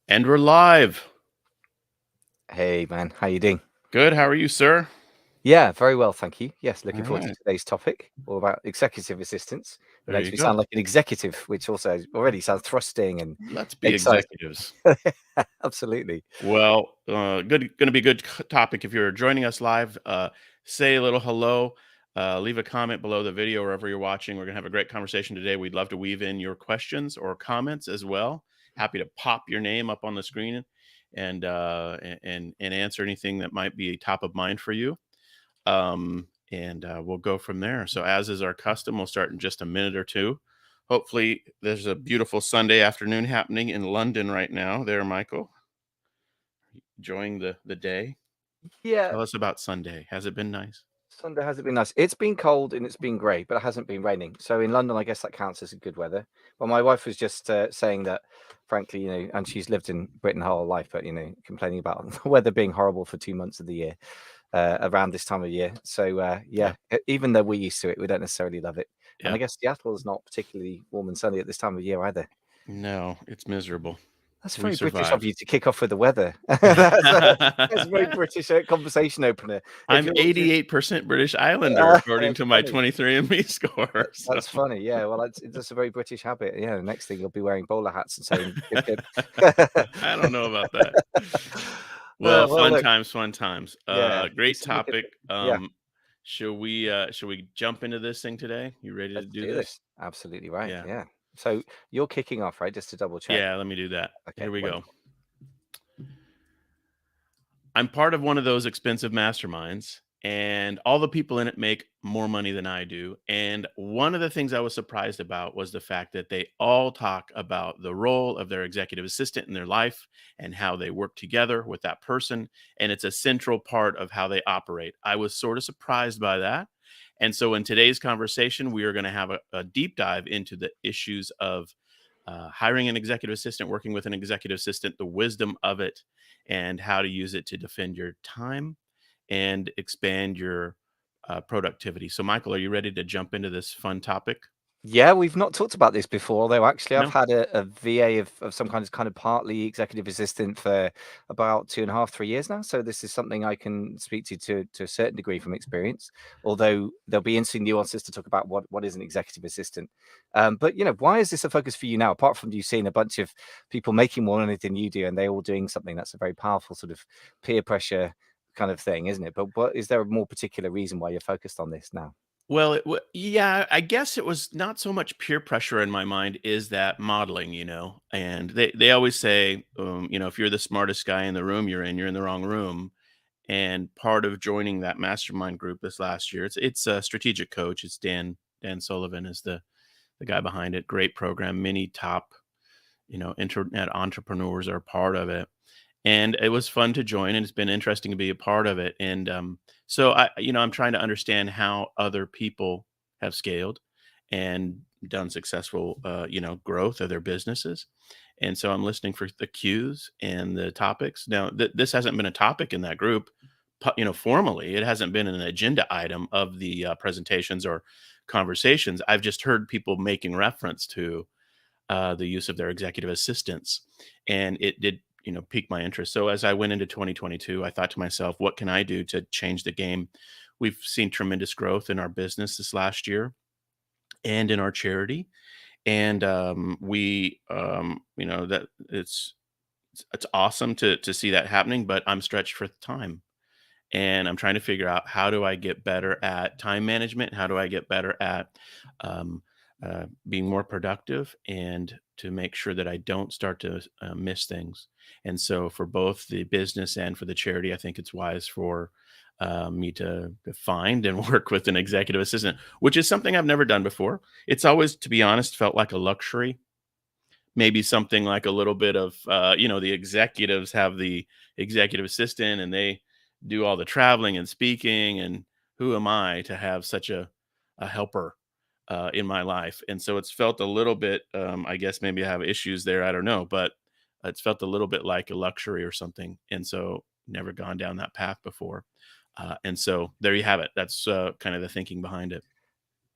And we're live. Hey man, how you doing? Good. How are you, sir? Yeah, very well, thank you. Yes, All looking forward to right. today's topic, all about executive assistants. It There makes you me sound go. like an executive, which also already sounds thrusting and Let's be exciting. executives. Absolutely. Well, good. Going to be a good topic. If you're joining us live, say a little hello. Leave a comment below the video wherever you're watching. We're going to have a great conversation today. We'd love to weave in your questions or comments as well. Happy to pop your name up on the screen and answer anything that might be top of mind for you. And we'll go from there. So, as is our custom, we'll start in just a minute or two. Hopefully, there's a beautiful Sunday afternoon happening in London right now. There, Michael, enjoying the day. Yeah, Tell us about Sunday. Has it been nice? Sunday hasn't been nice. It's been cold and it's been grey, but it hasn't been raining. So in London, I guess that counts as good weather. But my wife was just saying that, frankly, and she's lived in Britain her whole life, but complaining about the weather being horrible for 2 months of the year. Around this time of year. So Yeah, even though we're used to it, we don't necessarily love it. And yeah. I guess Seattle is not particularly warm and sunny at this time of year either. No, it's miserable. That's We very British of survive. you to kick off with the weather. That's a very British conversation opener. If I'm you're just 88% British Islander, according that's to my funny. 23andMe score. So. That's funny. Yeah, well, that's a very British habit. Yeah, the next thing you'll be wearing bowler hats and saying "Pip, pip." I don't know about that. Well, Well, fun look, times, fun times. yeah, Great let's look at topic. yeah. Should we jump into this thing today? You ready to Let's do do this? this. Absolutely right. Yeah. Yeah. So you're kicking off, right? Just to double check. Yeah, let me do that. Okay, Here we go. wonderful. I'm part of one of those expensive masterminds, and all the people in it make more money than I do. And one of the things I was surprised about was the fact that they all talk about the role of their executive assistant in their life and how they work together with that person. And it's a central part of how they operate. I was sort of surprised by that. And so, in today's conversation, we are going to have a deep dive into the issues of hiring an executive assistant, working with an executive assistant, the wisdom of it, and how to use it to defend your time and expand your productivity. So, Michael, are you ready to jump into this fun topic? Yeah, we've not talked about this before, although actually I've No? had a VA of some kind of partly executive assistant for about 2.5, 3 years now. So this is something I can speak to a certain degree from experience, although there'll be interesting nuances to talk about what is an executive assistant. But why is this a focus for you now? Apart from you seeing a bunch of people making more money than you do, and they all doing something that's a very powerful sort of peer pressure kind of thing, isn't it? But what is there a more particular reason why you're focused on this now? Well, yeah, I guess it was not so much peer pressure in my mind is that modeling, and they always say, if you're the smartest guy in the room you're in the wrong room. And part of joining that mastermind group this last year, it's a strategic coach. It's Dan Sullivan is the guy behind it. Great program. Many top, internet entrepreneurs are part of it. And it was fun to join, and it's been interesting to be a part of it. And so I'm trying to understand how other people have scaled and done successful, growth of their businesses. And so I'm listening for the cues and the topics. Now, this hasn't been a topic in that group, formally. It hasn't been an agenda item of the presentations or conversations. I've just heard people making reference to the use of their executive assistants, and it did pique my interest. So as I went into 2022, I thought to myself, what can I do to change the game? We've seen tremendous growth in our business this last year and in our charity, and we that it's awesome to see that happening, but I'm stretched for time, and I'm trying to figure out how do I get better at time management? How do I get better at um, being more productive and to make sure that I don't start to miss things? And so, for both the business and for the charity, I think it's wise for me to find and work with an executive assistant, which is something I've never done before. It's always, to be honest, felt like a luxury. Maybe something like a little bit of, the executives have the executive assistant and they do all the traveling and speaking. And who am I to have such a helper in my life? And so it's felt a little bit, I guess maybe I have issues there. I don't know, but it's felt a little bit like a luxury or something. And so never gone down that path before. And so there you have it. That's kind of the thinking behind it.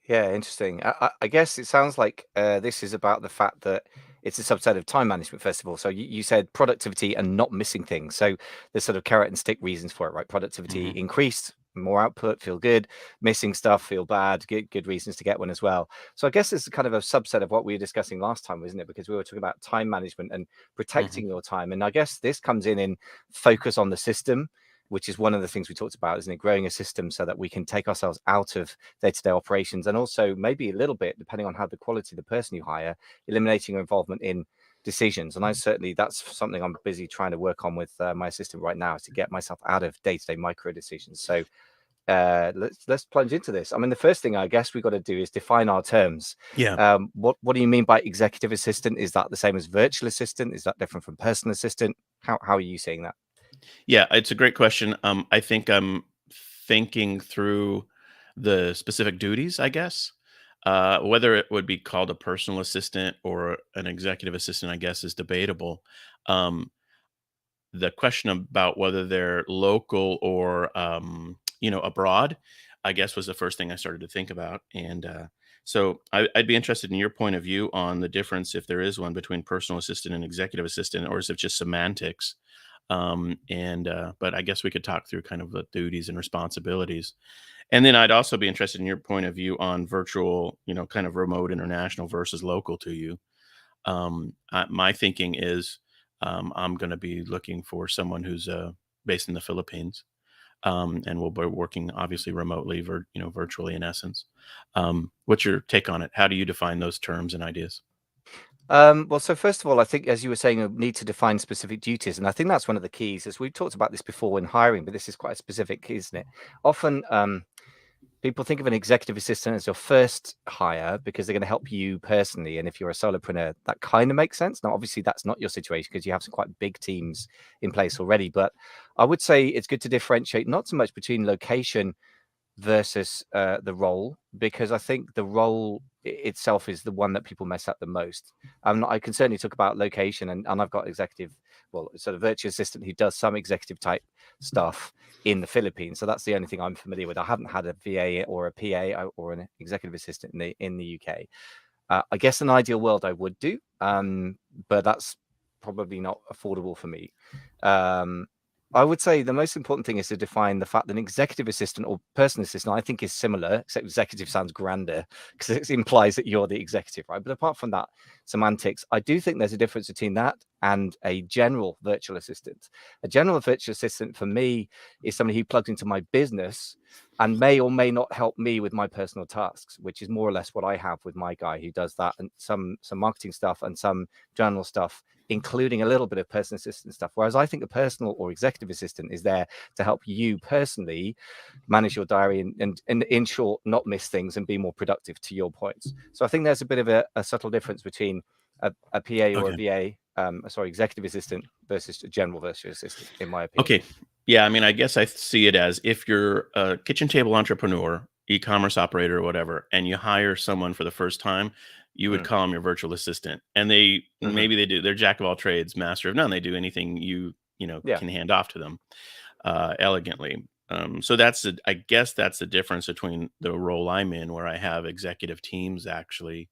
Yeah, interesting. I guess it sounds like this is about the fact that it's a subset of time management, first of all. So you said productivity and not missing things. So there's sort of carrot and stick reasons for it, right? Productivity Hmm. increased, more output, feel good. Missing stuff, feel bad. Good reasons to get one as well. So I guess this is kind of a subset of what we were discussing last time, wasn't it? Because we were talking about time management and Hmm. protecting your time. And I guess this comes in focus on the system, which is one of the things we talked about, isn't it? Growing a system so that we can take ourselves out of day-to-day operations, and also maybe a little bit, depending on how the quality of the person you hire, eliminating your involvement in decisions. And I certainly, that's something I'm busy trying to work on with my assistant right now, is to get myself out of day-to-day micro decisions. So let's plunge into this. I mean, the first thing I guess we've got to do is define our terms. Yeah. What do you mean by executive assistant? Is that the same as virtual assistant? Is that different from personal assistant? How are you seeing that? Yeah, it's a great question. I think I'm thinking through the specific duties, I guess. Whether it would be called a personal assistant or an executive assistant, I guess, is debatable. Um, the question about whether they're local or abroad, I guess, was the first thing I started to think about. And so I'd be interested in your point of view on the difference, if there is one, between personal assistant and executive assistant, or is it just semantics? And But I guess we could talk through kind of the duties and responsibilities. And then I'd also be interested in your point of view on virtual, kind of remote international versus local to you. My thinking is, I'm going to be looking for someone who's based in the Philippines, and we'll be working obviously remotely, virtually in essence. What's your take on it? How do you define those terms and ideas? Well, so first of all, I think, as you were saying, you need to define specific duties. And I think that's one of the keys, as we've talked about this before in hiring, but this is quite specific, isn't it? Often people think of an executive assistant as your first hire because they're going to help you personally. And if you're a solopreneur, that kind of makes sense. Now, obviously, that's not your situation because you have some quite big teams in place already. But I would say it's good to differentiate not so much between location versus the role, because I think the role itself is the one that people mess up the most. I can certainly talk about location, and I've got executive, well, sort of virtual assistant who does some executive type stuff in the Philippines. So that's the only thing I'm familiar with. I haven't had a VA or a PA or an executive assistant in the UK. I guess in an ideal world I would do, but that's probably not affordable for me. Um, I would say the most important thing is to define the fact that an executive assistant or personal assistant, I think, is similar, except executive sounds grander because it implies that you're the executive, right? But apart from that, semantics, I do think there's a difference between that and a general virtual assistant. A general virtual assistant for me is somebody who plugs into my business and may or may not help me with my personal tasks, which is more or less what I have with my guy who does that, and some marketing stuff and some journal stuff, including a little bit of personal assistant stuff. Whereas I think a personal or executive assistant is there to help you personally manage your diary and in short, not miss things and be more productive, to your points. So I think there's a bit of a subtle difference between a PA or a Okay. VA, sorry, executive assistant versus a general virtual assistant, in my opinion. Okay. Yeah, I mean, I guess I see it as, if you're a kitchen table entrepreneur, e-commerce operator, or whatever, and you hire someone for the first time, you would Mm. call them your virtual assistant. And they Hmm. maybe they do, they're jack of all trades, master of none. They do anything you Yeah. can hand off to them elegantly. So I guess that's the difference between the role I'm in, where I have executive teams actually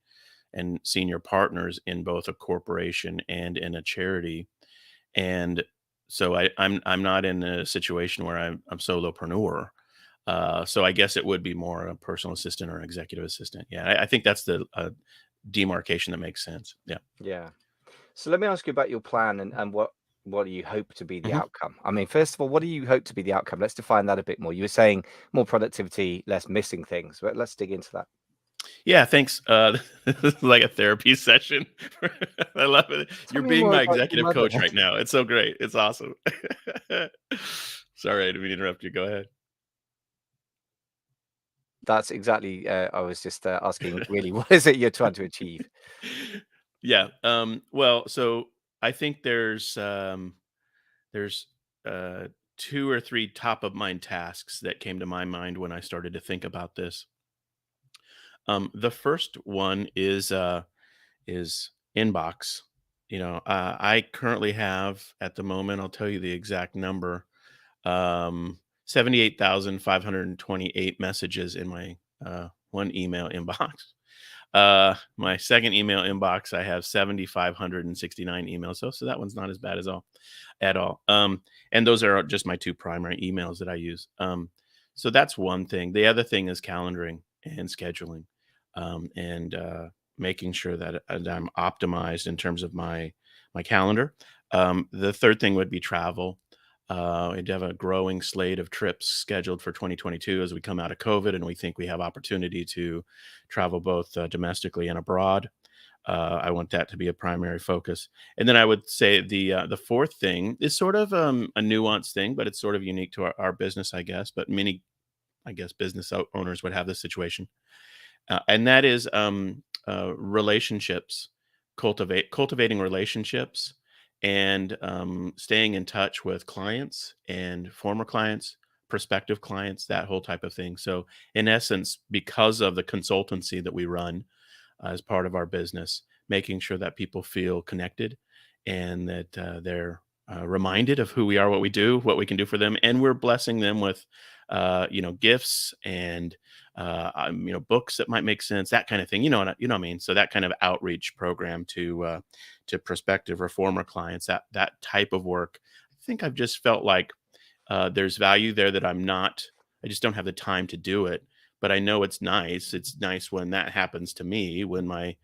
and senior partners in both a corporation and in a charity. And so I'm not in a situation where I'm solopreneur. So I guess it would be more a personal assistant or an executive assistant. Yeah, I think that's the demarcation that makes sense. Yeah. Yeah. So let me ask you about your plan and what do you hope to be the Mhm. outcome? I mean, first of all, what do you hope to be the outcome? Let's define that a bit more. You were saying more productivity, less missing things, but let's dig into that. Yeah, thanks. This is like a therapy session. I love it. Tell You're me being more my about your executive mother. coach right now. It's so great. It's awesome. Sorry, I didn't mean to interrupt you. Go ahead. That's exactly. I was just asking, really, what is it you're trying to achieve? Yeah. Well, so I think there's uh, two or three top of mind tasks that came to my mind when I started to think about this. The first one is inbox. I currently have, at the moment, I'll tell you the exact number, 78,528 messages in my one email inbox. My second email inbox, I have 7,569 emails. So that one's not as bad at all. And those are just my two primary emails that I use. So that's one thing. The other thing is calendaring and scheduling, and making sure that I'm optimized in terms of my calendar. The third thing would be travel. I have a growing slate of trips scheduled for 2022 as we come out of COVID, and we think we have opportunity to travel both domestically and abroad. I want that to be a primary focus. And then I would say the fourth thing is sort of a nuanced thing, but it's sort of unique to our business, I guess. But many, I guess, business owners would have this situation, and that is relationships, cultivating relationships, and staying in touch with clients and former clients, prospective clients, that whole type of thing. So, in essence, because of the consultancy that we run as part of our business, making sure that people feel connected and that they're reminded of who we are, what we do, what we can do for them, and we're blessing them with, gifts and books that might make sense, that kind of thing. You know what I mean. So that kind of outreach program to prospective or former clients, that type of work. I think I've just felt like there's value there that I just don't have the time to do it. But I know it's nice. It's nice when that happens to me, when my,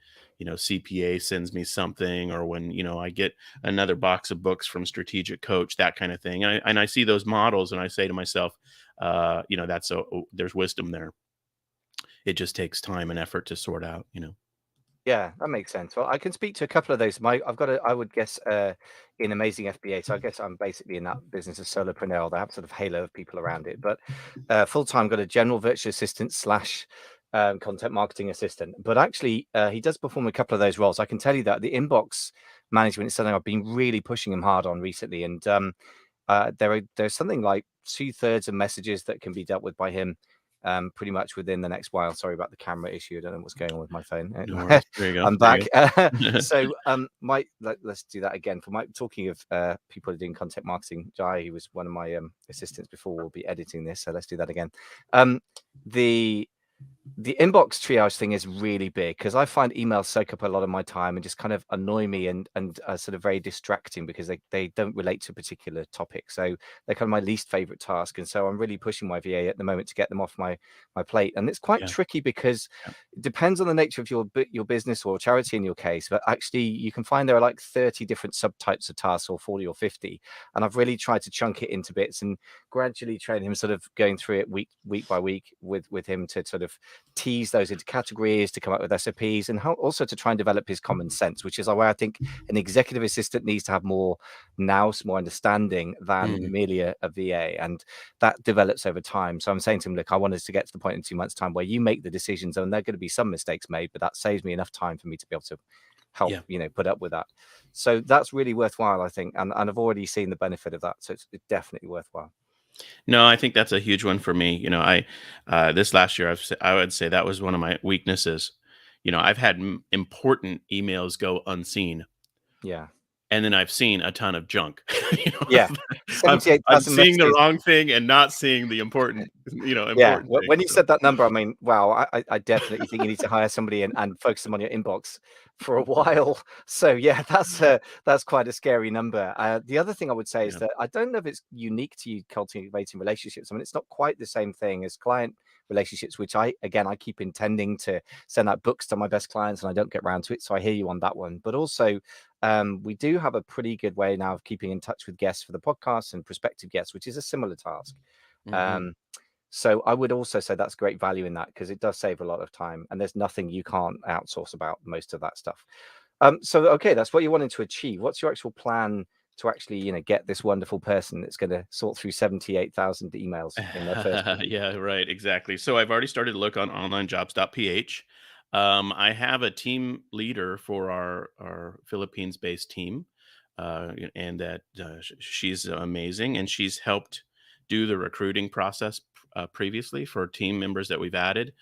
CPA sends me something, or when, I get another box of books from Strategic Coach, that kind of thing. And I see those models and I say to myself, there's wisdom there. It just takes time and effort to sort out. Yeah, that makes sense. Well, I can speak to a couple of those. I've got I would guess, in Amazing FBA. So I guess I'm basically in that business of solopreneur. They have sort of halo of people around it, but full time got a general virtual assistant slash content marketing assistant. But actually, he does perform a couple of those roles. I can tell you that the inbox management is something I've been really pushing him hard on recently, and there's something like 2/3 of messages that can be dealt with by him pretty much within the next while. Sorry about the camera issue. I don't know what's going on with my phone. No worries. There you go. I'm There back. you go. So let's do that again. For my talking of people who are doing content marketing, Jai, who was one of my assistants before, will be editing this. So let's do that again. The the inbox triage thing is really big because I find emails soak up a lot of my time and just kind of annoy me and are sort of very distracting because they don't relate to a particular topic. So they're kind of my least favorite task. And so I'm really pushing my VA at the moment to get them off my plate. And it's quite Yeah. tricky because Yeah. it depends on the nature of your business or charity in your case. But actually, you can find there are like 30 different subtypes of tasks, or 40 or 50. And I've really tried to chunk it into bits and gradually train him, sort of going through it week by week with him to sort of tease those into categories, to come up with SOPs, and how also to try and develop his common sense, which is where I think an executive assistant needs to have more more understanding than Mm. merely a VA, and that develops over time. So I'm saying to him, look, I want us to get to the point in 2 months' time where you make the decisions, and there are going to be some mistakes made, but that saves me enough time for me to be able to help, Yeah. put up with that. So that's really worthwhile, I think, and I've already seen the benefit of that. So it's definitely worthwhile. No, I think that's a huge one for me. I this last year, I would say that was one of my weaknesses. I've had important emails go unseen, Yeah. and then I've seen a ton of junk. Yeah. I'm 78,000 seeing the messages. wrong thing and not seeing the important, Yeah, important thing. when you So said that number, I mean, wow, I definitely think you need to hire somebody and focus them on your inbox for a while. So yeah, that's quite a scary number. The other thing I would say is yeah, that I don't know if it's unique to you cultivating relationships. I mean, it's not quite the same thing as client relationships, which I keep intending to send out books to my best clients, and I don't get around to it. So I hear you on that one. But also, we do have a pretty good way now of keeping in touch with guests for the podcast and prospective guests, which is a similar task. hmm Um, so I would also say that's great value in that because it does save a lot of time, and there's nothing you can't outsource about most of that stuff. So okay, that's what you're wanting to achieve. What's your actual plan to actually, get this wonderful person that's going to sort through 78,000 emails in their first week? yeah, right, exactly. So I've already started to look on onlinejobs.ph. I have a team leader for our Philippines-based team, and that she's amazing, and she's helped do the recruiting process previously for team members that we've added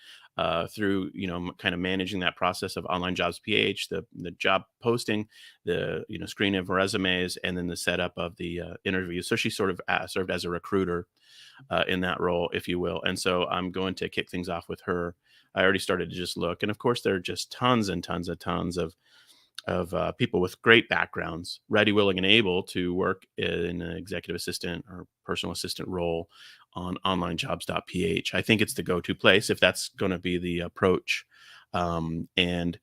through kind of managing that process of online jobs ph, the job posting, the screen of resumes, and then the setup of the interview. So she sort of served as a recruiter in that role, if you will. And so I'm going to kick things off with her I already started to just look, and of course, there are just tons and tons of people with great backgrounds, ready, willing, and able to work in an executive assistant or personal assistant role on onlinejobs.ph. I think it's the go-to place if that's going to be the approach. And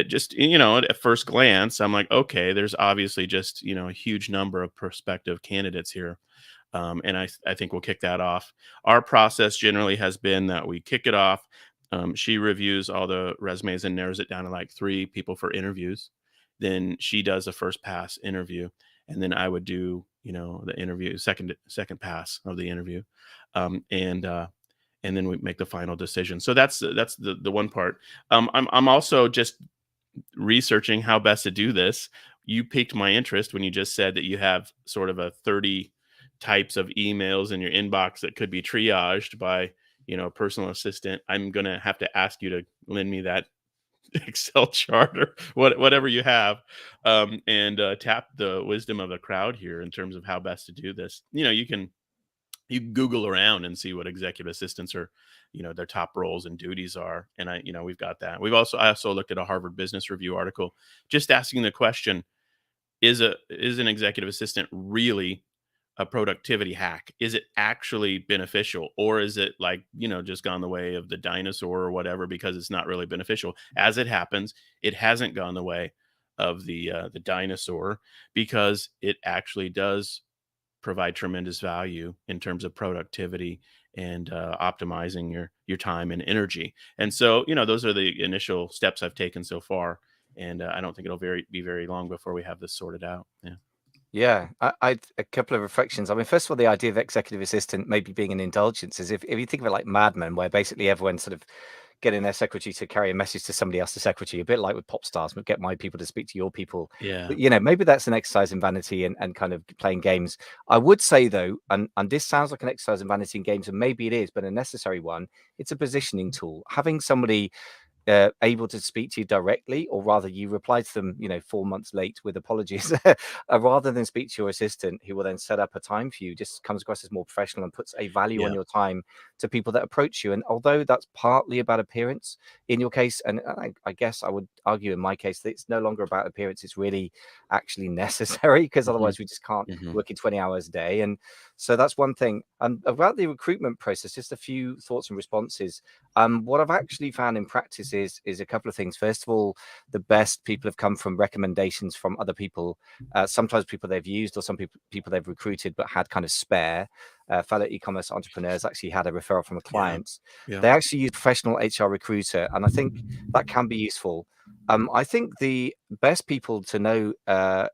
just, at first glance, I'm like, okay, there's obviously just, a huge number of prospective candidates here. And I think we'll kick that off. Our process generally has been that we kick it off. She reviews all the resumes and narrows it down to like 3 people for interviews. Then she does a first pass interview, and then I would do, the interview second pass of the interview, and then we make the final decision. So that's the one part. I'm also just researching how best to do this. You piqued my interest when you just said that you have sort of a 30 types of emails in your inbox that could be triaged by, a personal assistant. I'm going to have to ask you to lend me that Excel chart or whatever you have, and tap the wisdom of the crowd here in terms of how best to do this. You can Google around and see what executive assistants are, their top roles and duties are. And we've got that. I also looked at a Harvard Business Review article just asking the question, is an executive assistant really a productivity hack? Is it actually beneficial, or is it like, just gone the way of the dinosaur or whatever because it's not really beneficial? As it happens, it hasn't gone the way of the dinosaur because it actually does provide tremendous value in terms of productivity and optimizing your time and energy. And so, those are the initial steps I've taken so far. And I don't think it'll be very long before we have this sorted out. Yeah. Yeah, I a couple of reflections. I mean, first of all, the idea of executive assistant maybe being an indulgence is if you think of it like Mad Men, where basically everyone's sort of getting their secretary to carry a message to somebody else's secretary, a bit like with pop stars, but get my people to speak to your people. Yeah. But maybe that's an exercise in vanity and kind of playing games. I would say though, and this sounds like an exercise in vanity and games, and maybe it is, but a necessary one. It's a positioning tool. Having somebody able to speak to you directly, or rather you reply to them, 4 months late with apologies, rather than speak to your assistant who will then set up a time for you, just comes across as more professional and puts a value on Yeah. your time to people that approach you. And although that's partly about appearance in your case, and I guess I would argue in my case that it's no longer about appearance, it's really actually necessary, because Hmm. otherwise we just can't Hmm. work in 20 hours a day. And so that's one thing. And about the recruitment process, just a few thoughts and responses. What I've actually found in practice is a couple of things. First of all, the best people have come from recommendations from other people, sometimes people they've used, or some people they've recruited but had kind of spare. Fellow e-commerce entrepreneurs actually had a referral from a Yeah. client. Yeah. They actually use professional HR recruiter, and I think that can be useful. I think the best people to know, how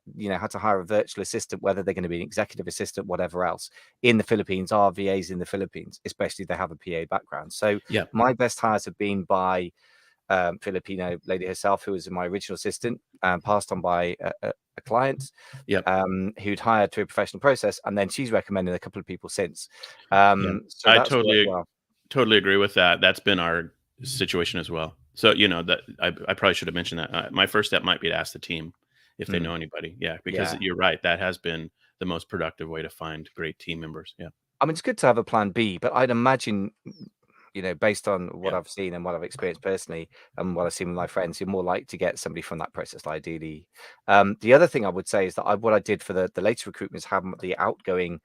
to hire a virtual assistant, whether they're going to be an executive assistant, whatever else, in the Philippines are VAs in the Philippines, especially if they have a PA background. So Yeah. my best hires have been by Filipino lady herself, who was my original assistant, passed on by a client Yep. who'd hired through a professional process, and then she's recommended a couple of people since. Yeah. So I that's worked totally well. totally agree with that. That's been our situation as well. So, that I probably should have mentioned that. My first step might be to ask the team if they Mm, know anybody. Yeah, because yeah. you're right. That has been the most productive way to find great team members. Yeah. I mean, it's good to have a plan B, but I'd imagine, based on what Yeah. I've seen and what I've experienced personally and what I've seen with my friends, you're more likely to get somebody from that process, ideally. The other thing I would say is that what I did for the later recruitment is have the outgoing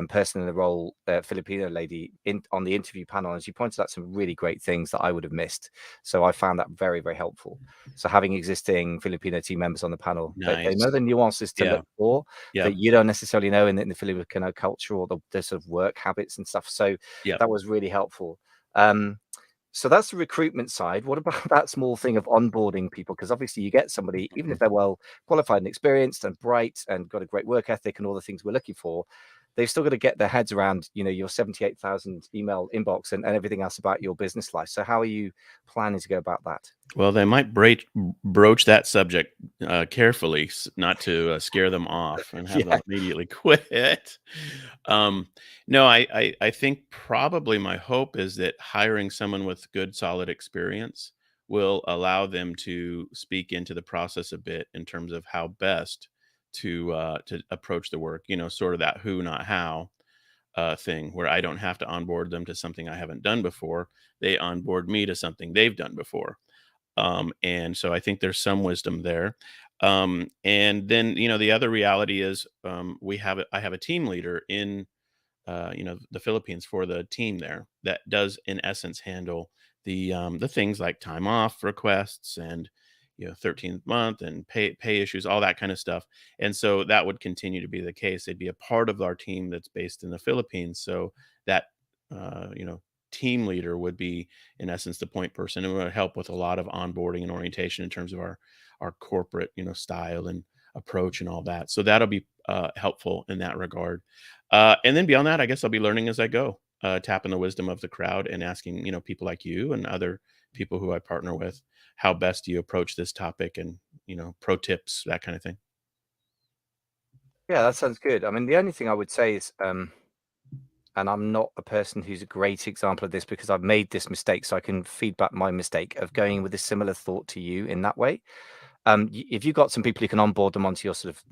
person in the role, Filipino lady, on the interview panel, and she pointed out some really great things that I would have missed. So I found that very, very helpful. So having existing Filipino team members on the panel, they know Nice. the nuances to Yeah. look for Yep. that you don't necessarily know in the Filipino culture, or the sort of work habits and stuff. So Yep. that was really helpful. Um, so that's the recruitment side. What about that small thing of onboarding people? Because obviously you get somebody, even if they're well qualified and experienced and bright and got a great work ethic and all the things we're looking for, they've still got to get their heads around, your 78,000 email inbox and everything else about your business life. So how are you planning to go about that? Well, they might broach that subject carefully, not to scare them off and have Yeah. them immediately quit. Um, no, I think probably my hope is that hiring someone with good, solid experience will allow them to speak into the process a bit in terms of how best to approach the work. Sort of that who, not how. thing where I don't have to onboard them to something I haven't done before. They onboard me to something they've done before. And so I think there's some wisdom there. And then, the other reality is, I have a team leader in the Philippines for the team there that does in essence handle the things like time off requests and 13th month and pay issues, all that kind of stuff. And so that would continue to be the case. They'd be a part of our team that's based in the Philippines. So that uh, you know team leader would be in essence the point person and would help with a lot of onboarding and orientation in terms of our corporate style and approach and all that. So that'll be helpful in that regard. And then beyond that, I guess I'll be learning as I go, tapping the wisdom of the crowd and asking, people like you and other people who I partner with, how best do you approach this topic and, pro tips, that kind of thing. Yeah, that sounds good. I mean, the only thing I would say is, and I'm not a person who's a great example of this because I've made this mistake, so I can feedback my mistake of going with a similar thought to you in that way. If you've got some people you can onboard them onto your sort of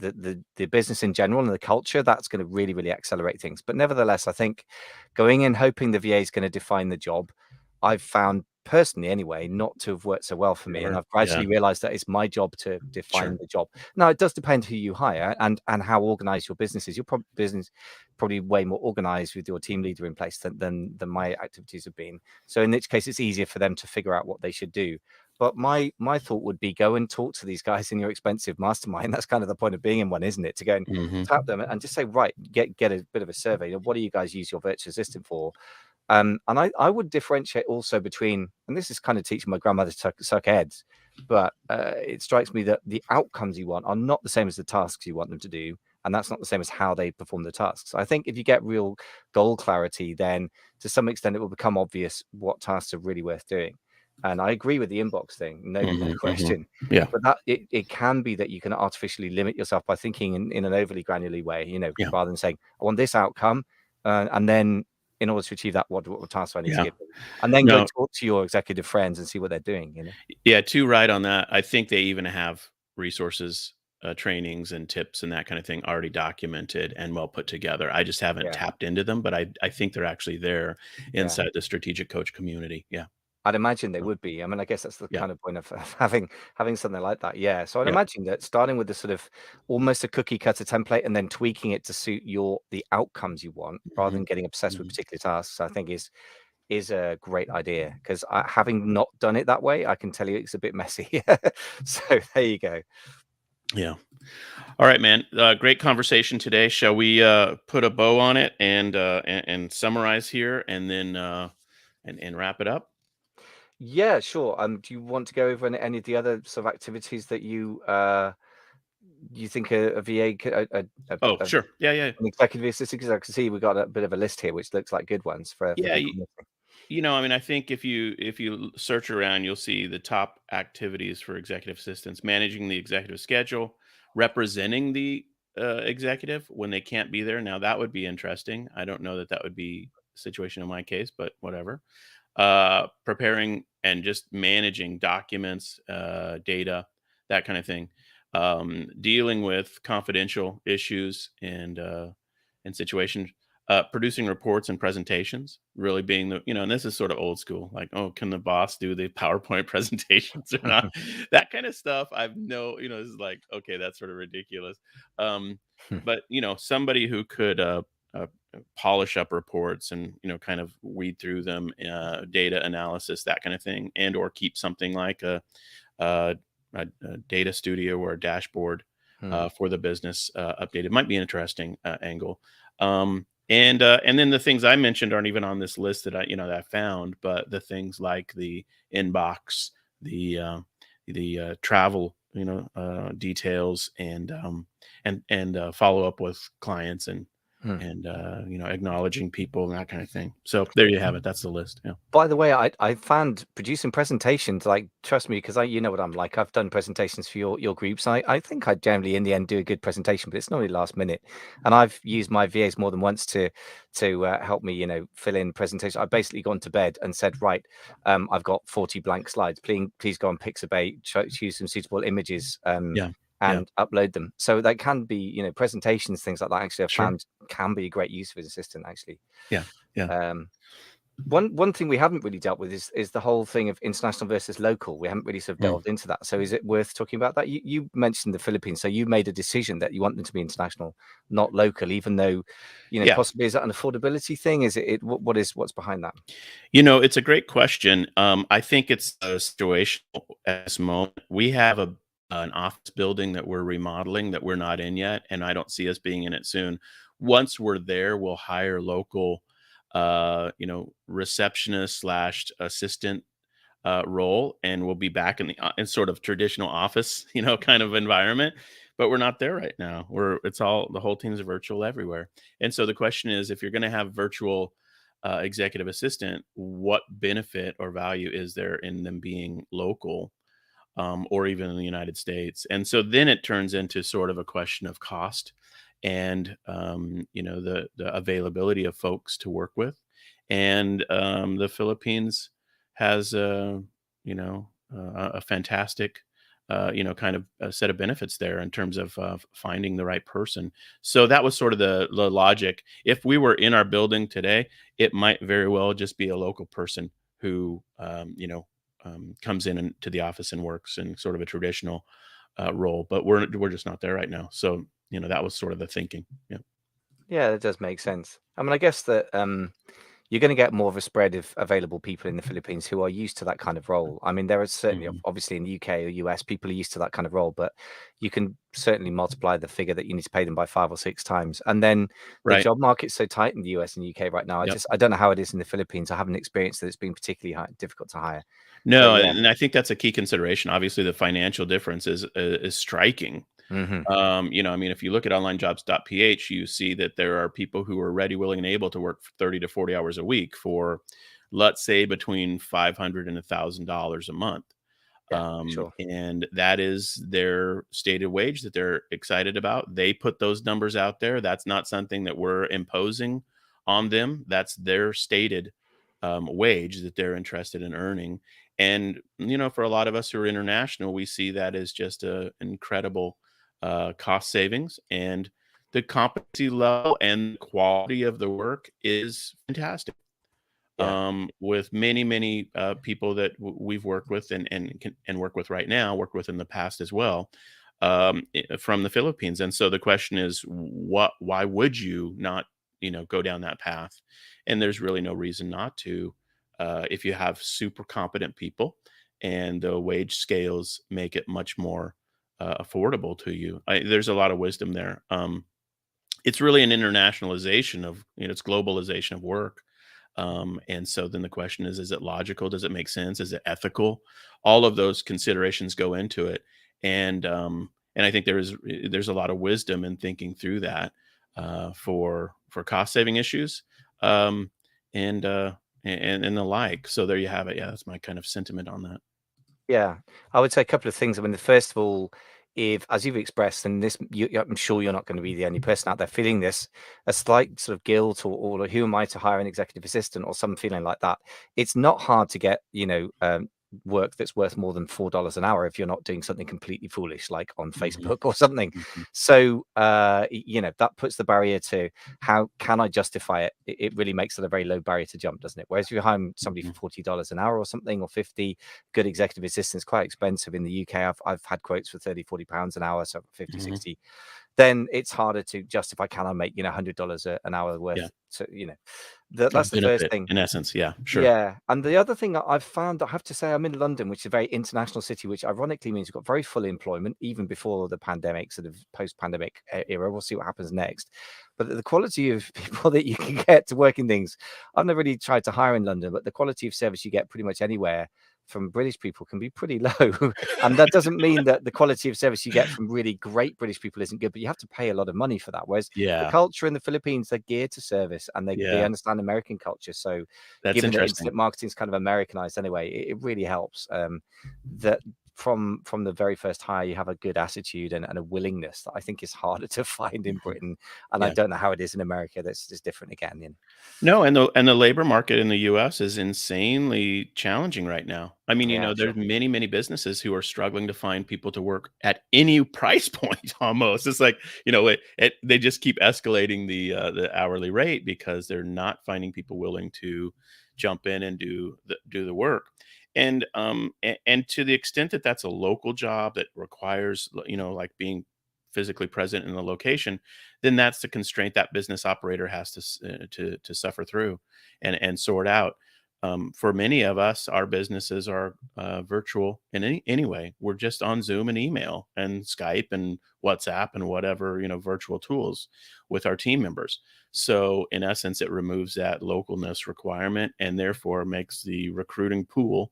the business in general and the culture, that's going to really, really accelerate things. But nevertheless, I think going in hoping the VA is going to define the job, I've found personally anyway, not to have worked so well for me. And Sure. I've Yeah. gradually realized that it's my job to define Sure. the job. Now, it does depend who you hire and how organized your business is. Your business probably way more organized with your team leader in place than my activities have been. So in which case, it's easier for them to figure out what they should do. But my thought would be go and talk to these guys in your expensive mastermind. That's kind of the point of being in one, isn't it? To go and Hmm. tap them and just say, right, get a bit of a survey. What do you guys use your virtual assistant for? And I would differentiate also between, and this is kind of teaching my grandmother to suck heads, but it strikes me that the outcomes you want are not the same as the tasks you want them to do. And that's not the same as how they perform the tasks. I think if you get real goal clarity, then to some extent it will become obvious what tasks are really worth doing. And I agree with the inbox thing, no Hmm. Hmm. question. Yeah. But that it can be that you can artificially limit yourself by thinking in an overly granular way, Yeah. rather than saying, I want this outcome. And then in order to achieve that, what tasks do I need to Yeah. give them? And then go No. and talk to your executive friends and see what they're doing, Yeah. Too right on that. I think they even have resources, trainings, and tips and that kind of thing already documented and well put together. I just haven't Yeah, tapped into them, but I think they're actually there yeah. inside the strategic coach community. Yeah. I'd imagine they So, would be. I mean, I guess that's the yeah. kind of point of having something like that. Yeah. So I'd Yeah. imagine that starting with the sort of almost a cookie cutter template and then tweaking it to suit the outcomes you want, rather Hmm. than getting obsessed with Hmm. particular tasks, I think is a great idea. Because having not done it that way, I can tell you it's a bit messy. So there you go. Yeah. All right, man. Great conversation today. Shall we put a bow on it and summarize here, and then and wrap it up? Yeah, sure. Do you want to go over any of the other sort of activities that you think a VA could Oh, sure. Yeah, yeah, an executive assistant? Because I can see we've got a bit of a list here, which looks like good ones for yeah. people listening. I mean, I think if you search around, you'll see the top activities for executive assistants: managing the executive schedule, representing the executive when they can't be there. Now, that would be interesting. I don't know that that would be a situation in my case, but whatever. Preparing and just managing documents, data, that kind of thing. Dealing with confidential issues and situations. Producing reports and presentations, really being and this is sort of old school, like, oh, can the boss do the PowerPoint presentations or not? That kind of stuff. I've no, this is like, okay, that's sort of ridiculous. Um, but somebody who could uh, polish up reports and kind of weed through them, data analysis, that kind of thing, and or keep something like a, a data studio or a dashboard Hmm. for the business updated might be an interesting angle. And then the things I mentioned aren't even on this list that I found, but the things like the inbox, the travel, details, and follow up with clients Hmm. and acknowledging people and that kind of thing. So there you have it. That's the list. Yeah. By the way, I found producing presentations, like, trust me, because you know what I'm like. I've done presentations for your groups. I think I generally, in the end, do a good presentation, but it's normally last minute. And I've used my VAs more than once to help me, fill in presentation. I've basically gone to bed and said, right, I've got 40 blank slides. Please go on Pixabay, choose some suitable images, Yeah. and upload them. So that can be, you know, presentations, things like that. Actually, I've Sure. found can be a great use of an assistant. Actually, Yeah. Yeah. one thing we haven't really dealt with is the whole thing of international versus local. We haven't really sort of Mm. delved into that. So is it worth talking about that? You mentioned the Philippines, so you made a decision that you want them to be international, not local, even though, you know, Yeah. possibly is that an affordability thing? Is it what's behind that? You know, it's a great question. I think it's a situational at this moment. We have an office building that we're remodeling that we're not in yet, and I don't see us being in it soon. Once we're there, we'll hire local, receptionist slash assistant role, and we'll be back in the in sort of traditional office, kind of environment. But we're not there right now. It's all the whole team's virtual everywhere. And so the question is, if you're going to have virtual executive assistant, what benefit or value is there in them being local, or even in the United States? And so then it turns into sort of a question of cost and the availability of folks to work with. And the Philippines has a fantastic kind of a set of benefits there in terms of finding the right person. So that was sort of the logic. If we were in our building today, it might very well just be a local person who comes in to the office and works in sort of a traditional role. But we're just not there right now. So that was sort of the thinking. Yeah. Yeah, that does make sense. I mean, I guess that you're going to get more of a spread of available people in the Philippines who are used to that kind of role. I mean, there are certainly, Mhm. obviously, in the UK or US, people are used to that kind of role, but you can certainly multiply the figure that you need to pay them by 5 or 6 times. And then the Right. job market's so tight in the US and UK right now. Yep. I don't know how it is in the Philippines. I haven't experienced that it's been particularly difficult to hire. But No, yeah. and I think that's a key consideration. Obviously, the financial difference is striking. Hmm. I mean, if you look at onlinejobs.ph, you see that there are people who are ready, willing, and able to work 30 to 40 hours a week for, let's say, between $500 and $1,000 a month. Yeah, sure. And that is their stated wage that they're excited about. They put those numbers out there. That's not something that we're imposing on them. That's their stated wage that they're interested in earning. And for a lot of us who are international, we see that as just a incredible cost savings, and the competency level and quality of the work is fantastic. Yeah. With many people that we've worked with and work with right now, worked with in the past as well, from the Philippines. And so the question is, why would you not, go down that path? And there's really no reason not to, if you have super competent people and the wage scales make it much more affordable to you. There's a lot of wisdom there. It's really an internationalization of, it's globalization of work. And so then the question is it logical? Does it make sense? Is it ethical? All of those considerations go into it. And I think there's a lot of wisdom in thinking through that for cost saving issues, um, and the like. So there you have it. Yeah, that's my kind of sentiment on that. Yeah, I would say a couple of things. I mean, the first of all, if as you've expressed, and this, I'm sure you're not going to be the only person out there feeling this, a slight sort of guilt or who am I to hire an executive assistant or some feeling like that. It's not hard to get, work that's worth more than $4 an hour if you're not doing something completely foolish like on Mhm, Facebook or something. mhm, So, that puts the barrier to how can I justify it? It really makes it a very low barrier to jump, doesn't it? Whereas if you're hiring somebody mhm, for $40 an hour or something or 50, good executive assistants, quite expensive in the UK. I've had quotes for 30, £40 an hour, so 50, mhm. 60. Then it's harder to justify, can I make, $100 an hour Yeah, worth? So, a that's the first benefit thing. in essence. Yeah, sure. Yeah, and the other thing that I've found, I have to say, I'm in London, which is a very international city, which ironically means we've got very full employment, even before the pandemic, sort of post-pandemic era. We'll see what happens next. But the quality of people that you can get to work in things, I've never really tried to hire in London, but the quality of service you get pretty much anywhere from British people can be pretty low. And that doesn't mean that the quality of service you get from really great British people isn't good, but you have to pay a lot of money for that. Whereas the Yeah, culture in the Philippines, they're geared to service and they yeah, understand American culture. So that's given that interesting. internet marketing is kind of Americanized anyway, it really helps. That from the very first hire, you have a good attitude and a willingness that I think is harder to find in Mhm. Britain. And I Yeah. don't know how it is in America. That's just different again. You know? No, and the labor market in the US is insanely challenging right now. I mean, Yeah, there's sure. many businesses who are struggling to find people to work at any price point almost. It's like, they just keep escalating the hourly rate because they're not finding people willing to jump in and do the work. And to the extent that that's a local job that requires, like being physically present in the location, then that's the constraint that business operator has to suffer through and sort out. For many of us, our businesses are virtual in anyway. We're just on Zoom and email and Skype and WhatsApp and whatever virtual tools with our team members. So in essence, it removes that localness requirement and therefore makes the recruiting pool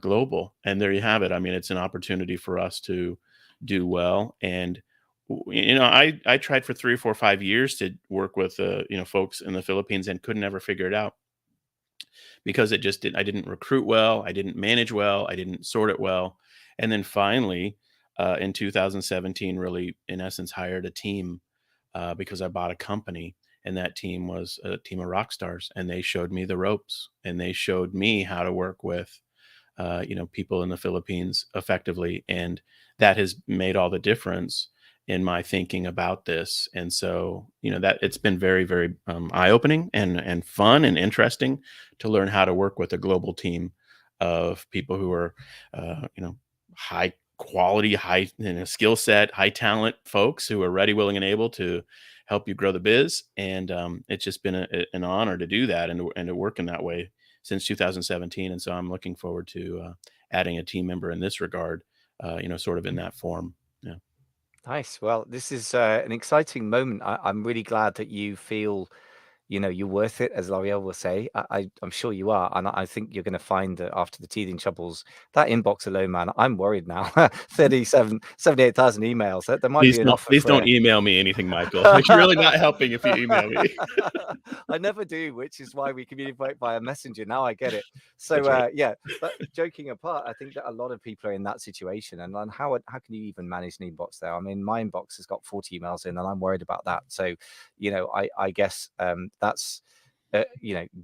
global. And there you have it. I mean, it's an opportunity for us to do well. And I tried for 3 or 4 5 years to work with folks in the Philippines and could never figure it out because it just didn't. I didn't recruit well. I didn't manage well. I didn't sort it well. And then finally, in 2017, really in essence hired a team because I bought a company. And that team was a team of rock stars, and they showed me the ropes, and they showed me how to work with people in the Philippines effectively. And that has made all the difference in my thinking about this. And so, that it's been very, very eye opening and fun and interesting to learn how to work with a global team of people who are, high quality, high skill set, high talent folks who are ready, willing, and able to help you grow the biz. And it's just been an honor to do that and to work in that way since 2017, and so I'm looking forward to adding a team member in this regard, sort of in that form. Yeah. Nice. Well, this is an exciting moment. I'm really glad that you feel, you're worth it, as L'Oreal will say. I'm sure you are, and I think you're going to find that after the teething troubles, that inbox alone, man, I'm worried now. 78,000 emails. There might Please be an don't, offer please don't for. email me anything, Michael. It's really not helping if you email me. I never do, which is why we communicate via Messenger. Now I get it. So That's right. yeah, but joking apart, I think that a lot of people are in that situation, and how can you even manage an inbox there? I mean, my inbox has got 40 emails in, and I'm worried about that. So, I guess that's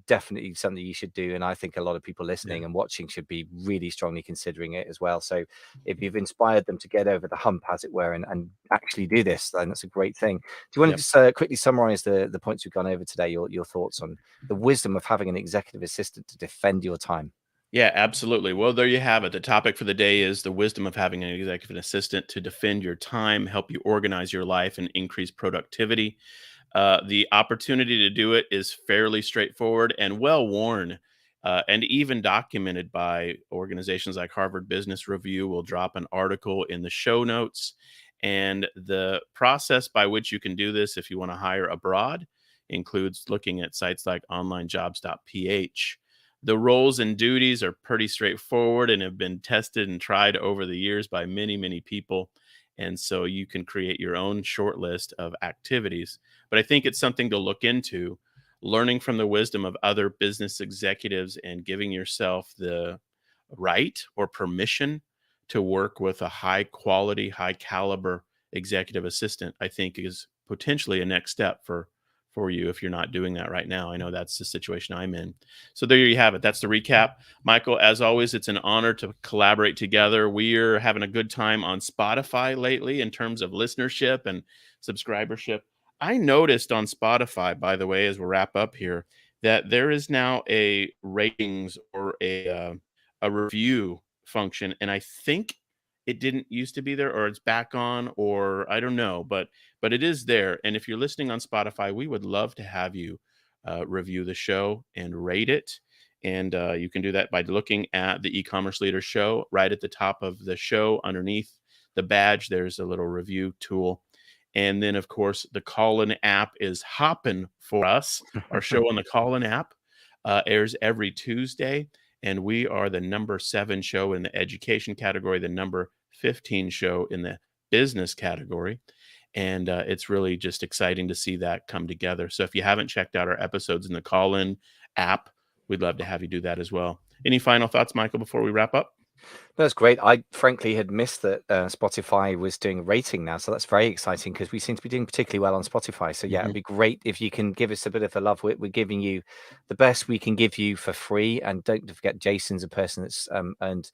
definitely something you should do. And I think a lot of people Yeah. listening and watching should be really strongly considering it as well. So if you've inspired them to get over the hump, as it were, and actually do this, then that's a great thing. Do you want to Yep. just quickly summarize the points we've gone over today, your thoughts on the wisdom of having an executive assistant to defend your time? Yeah, absolutely. Well, there you have it. The topic for the day is the wisdom of having an executive assistant to defend your time, help you organize your life, and increase productivity. The opportunity to do it is fairly straightforward and well worn, and even documented by organizations like Harvard Business Review. Will drop an article in the show notes. And the process by which you can do this, if you want to hire abroad, includes looking at sites like onlinejobs.ph. The roles and duties are pretty straightforward and have been tested and tried over the years by many people. And so you can create your own short list of activities. But I think it's something to look into, learning from the wisdom of other business executives and giving yourself the right or permission to work with a high quality, high caliber executive assistant, I think is potentially a next step for you if you're not doing that right now. I know that's the situation I'm in. So there you have it. That's the recap. Michael, as always, it's an honor to collaborate together. We're having a good time on Spotify lately in terms of listenership and subscribership. I noticed on Spotify, by the way, as we wrap up here, that there is now a ratings or a review function, and I think it didn't used to be there, or it's back on, or I don't know, but it is there. And if you're listening on Spotify, we would love to have you review the show and rate it. And you can do that by looking at the e-commerce leader show right at the top of the show underneath the badge. There's a little review tool. And then, of course, the Call-In app is hopping for us. Our show on the Call-In app airs every Tuesday, and we are the number 7 show in the education category, the number 15 show in the business category. And it's really just exciting to see that come together. So if you haven't checked out our episodes in the Call-In app, we'd love to have you do that as well. Any final thoughts, Michael, before we wrap up? That's great. I frankly had missed that Spotify was doing a rating now, so that's very exciting because we seem to be doing particularly well on Spotify. So yeah, it'd Mhm. be great if you can give us a bit of a love. We're giving you the best we can give you for free, and don't forget Jason's a person that's earned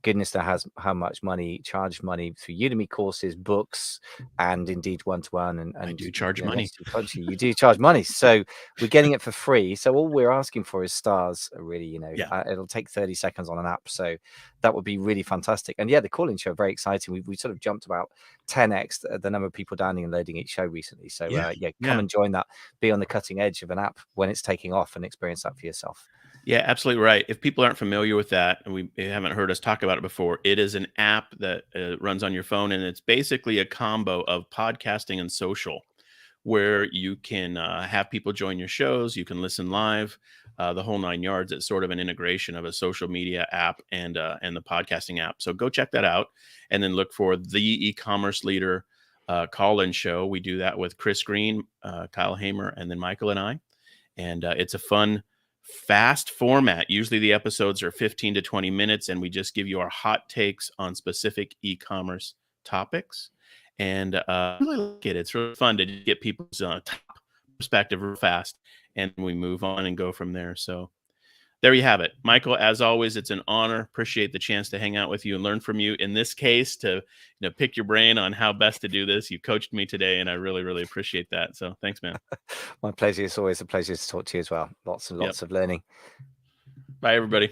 goodness knows how much money, charged money through Udemy courses, books, and indeed one-to-one I and do charge money. Nestle coaching. You do charge money, so we're getting it for free. So all we're asking for is stars, really. Yeah. It'll take 30 seconds on an app, so that would be really fantastic. And yeah, the call-in show very exciting. We sort of jumped about 10x the number of people downloading and loading each show recently. So Yeah. yeah, come Yeah. and join that. Be on the cutting edge of an app when it's taking off, and experience that for yourself. Yeah, absolutely right. If people aren't familiar with that and we they haven't heard us talk about it before, it is an app that runs on your phone, and it's basically a combo of podcasting and social, where you can have people join your shows, you can listen live, the whole nine yards. It's sort of an integration of a social media app and the podcasting app. So go check that out, and then look for the e-commerce leader call-in show. We do that with Chris Green, Kyle Hamer, and then Michael and I, and it's a fun fast format. Usually the episodes are 15 to 20 minutes, and we just give you our hot takes on specific e-commerce topics. And I really like it. It's really fun to get people's top perspective real fast, and we move on and go from there. So there you have it, Michael. As always, it's an honor. Appreciate the chance to hang out with you and learn from you. In this case, to pick your brain on how best to do this. You coached me today, and I really, really appreciate that. So thanks, man. My pleasure. It's always a pleasure to talk to you as well. Lots and Yep. lots of learning. Bye, everybody.